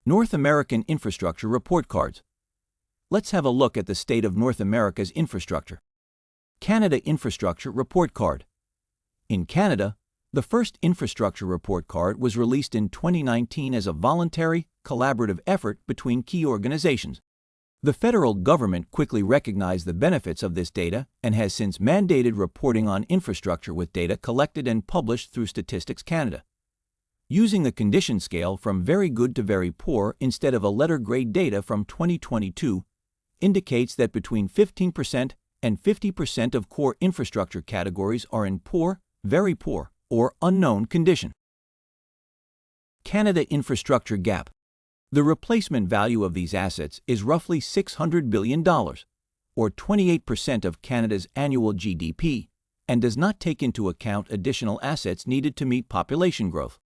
North American Infrastructure Report Cards. Let's have a look at the state of North America's infrastructure. Canada Infrastructure Report Card. In Canada, the first infrastructure report card was released in 2019 as a voluntary, collaborative effort between key organizations. The federal government quickly recognized the benefits of this data and has since mandated reporting on infrastructure with data collected and published through Statistics Canada. Using the condition scale from very good to very poor instead of a letter grade data from 2022 indicates that between 15% and 50% of core infrastructure categories are in poor, very poor, or unknown condition. Canada Infrastructure Gap. The replacement value of these assets is roughly $600 billion, or 28% of Canada's annual GDP, and does not take into account additional assets needed to meet population growth.